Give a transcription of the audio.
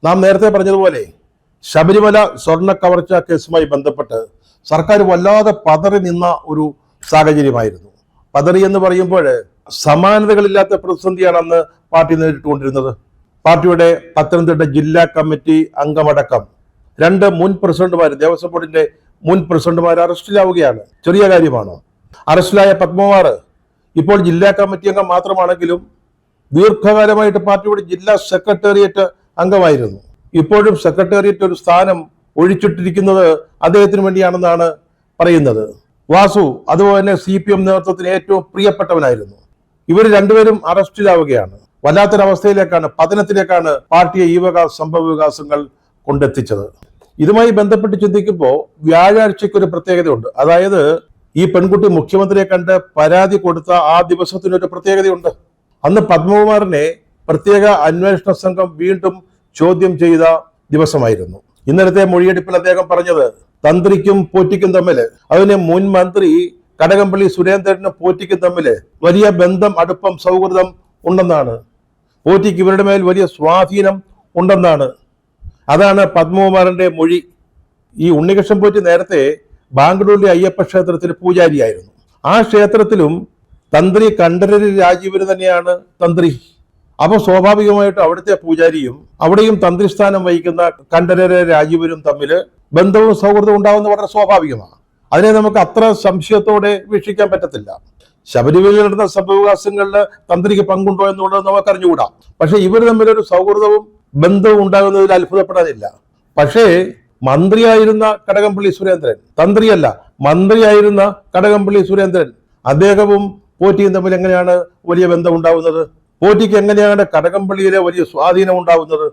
നാം നേരത്തെ പറഞ്ഞതുപോലെ ശബരിമല സ്വർണ്ണ കവർച്ച കേസുമായി ബന്ധപ്പെട്ട് സർക്കാർ വല്ലാതെ പതറി നിന്ന ഒരു സാഹചര്യമായിരുന്നു. പതറി എന്ന് പറയുമ്പോൾ സമാനതകളില്ലാത്ത പ്രതിസന്ധിയാണ് അന്ന് പാർട്ടി നേരിട്ടുകൊണ്ടിരുന്നത്. പാർട്ടിയുടെ പത്തനംതിട്ട ജില്ലാ കമ്മിറ്റി അംഗമടക്കം 2 മുൻ പ്രസിഡന്റുമാർ, ദേവസ്വം ബോർഡിന്റെ മുൻ പ്രസിഡന്റുമാർ അറസ്റ്റിലാവുകയാണ്. ചെറിയ കാര്യമാണോ? അറസ്റ്റിലായ പത്മകുമാർ ഇപ്പോൾ ജില്ലാ കമ്മിറ്റി അംഗം മാത്രമാണെങ്കിലും ദീർഘകാലമായിട്ട് പാർട്ടിയുടെ ജില്ലാ സെക്രട്ടേറിയറ്റ് അംഗമായിരുന്നു. ഇപ്പോഴും സെക്രട്ടേറിയറ്റ് ഒരു സ്ഥാനം ഒഴിച്ചിട്ടിരിക്കുന്നത് അദ്ദേഹത്തിന് വേണ്ടിയാണെന്നാണ് പറയുന്നത്. വാസു അതുപോലെ തന്നെ CPM നേതൃത്വത്തിന് ഏറ്റവും പ്രിയപ്പെട്ടവനായിരുന്നു. ഇവർ രണ്ടുപേരും അറസ്റ്റിലാവുകയാണ്. വല്ലാത്തൊരവസ്ഥയിലേക്കാണ്, പതനത്തിലേക്കാണ് പാർട്ടിയെ ഈ വക സംഭവ വികാസങ്ങൾ കൊണ്ടെത്തിച്ചത്. ഇതുമായി ബന്ധപ്പെട്ട് ചിന്തിക്കുമ്പോൾ വ്യാഴാഴ്ചയ്ക്ക് ഒരു പ്രത്യേകതയുണ്ട്. അതായത് ഈ പെൺകുട്ടി മുഖ്യമന്ത്രിയെ കണ്ട് പരാതി കൊടുത്ത ആ ദിവസത്തിനൊരു പ്രത്യേകതയുണ്ട്. അന്ന് പത്മകുമാറിനെ പ്രത്യേക അന്വേഷണ സംഘം വീണ്ടും ചോദ്യം ചെയ്ത ദിവസമായിരുന്നു. ഇന്നലത്തെ മൊഴിയെടുപ്പിൽ അദ്ദേഹം പറഞ്ഞത് തന്ത്രിക്കും പോറ്റിക്കും തമ്മിൽ, അതിന് മുൻ മന്ത്രി കടകംപള്ളി സുരേന്ദ്രനും പോറ്റിക്കും തമ്മിൽ വലിയ ബന്ധം, അടുപ്പം, സൗഹൃദം ഉണ്ടെന്നാണ്. പോറ്റിക്ക് ഇവരുടെ മേൽ വലിയ സ്വാധീനം ഉണ്ടെന്നാണ്. അതാണ് പത്മകുമാറിന്റെ മൊഴി. ഈ ഉണ്ണികൃഷ്ണൻ പോറ്റി നേരത്തെ ബാംഗ്ലൂരിലെ അയ്യപ്പ ക്ഷേത്രത്തിൽ പൂജാരിയായിരുന്നു. ആ ക്ഷേത്രത്തിലും തന്ത്രി കണ്ഠരര് രാജീവര് തന്നെയാണ് തന്ത്രി. അപ്പോൾ സ്വാഭാവികമായിട്ടും അവിടുത്തെ പൂജാരിയും അവിടെയും തന്ത്രിസ്ഥാനം വഹിക്കുന്ന കണ്ഠരര് രാജീവരും തമ്മിൽ ബന്ധവും സൗഹൃദവും ഉണ്ടാവുന്ന വളരെ സ്വാഭാവികമാണ്. അതിനെ നമുക്ക് അത്ര സംശയത്തോടെ വീക്ഷിക്കാൻ പറ്റത്തില്ല. ശബരിമലയിൽ നടന്ന സംഭവവികാസങ്ങളിൽ തന്ത്രിക്ക് പങ്കുണ്ടോ എന്നുള്ളത് നമുക്ക് അറിഞ്ഞുകൂടാ. പക്ഷെ ഇവർ തമ്മിലൊരു സൗഹൃദവും ബന്ധവും ഉണ്ടാകുന്നതിൽ അത്ഭുതപ്പെടാനില്ല. പക്ഷേ മന്ത്രിയായിരുന്ന കടകംപള്ളി സുരേന്ദ്രൻ, തന്ത്രിയല്ല മന്ത്രിയായിരുന്ന കടകംപള്ളി സുരേന്ദ്രൻ, അദ്ദേഹവും പോറ്റിയും തമ്മിൽ എങ്ങനെയാണ് വലിയ ബന്ധം ഉണ്ടാവുന്നത്? പോറ്റിക്ക് എങ്ങനെയാണ് കടകംപള്ളിയിലെ വലിയ സ്വാധീനം ഉണ്ടാവുന്നത്?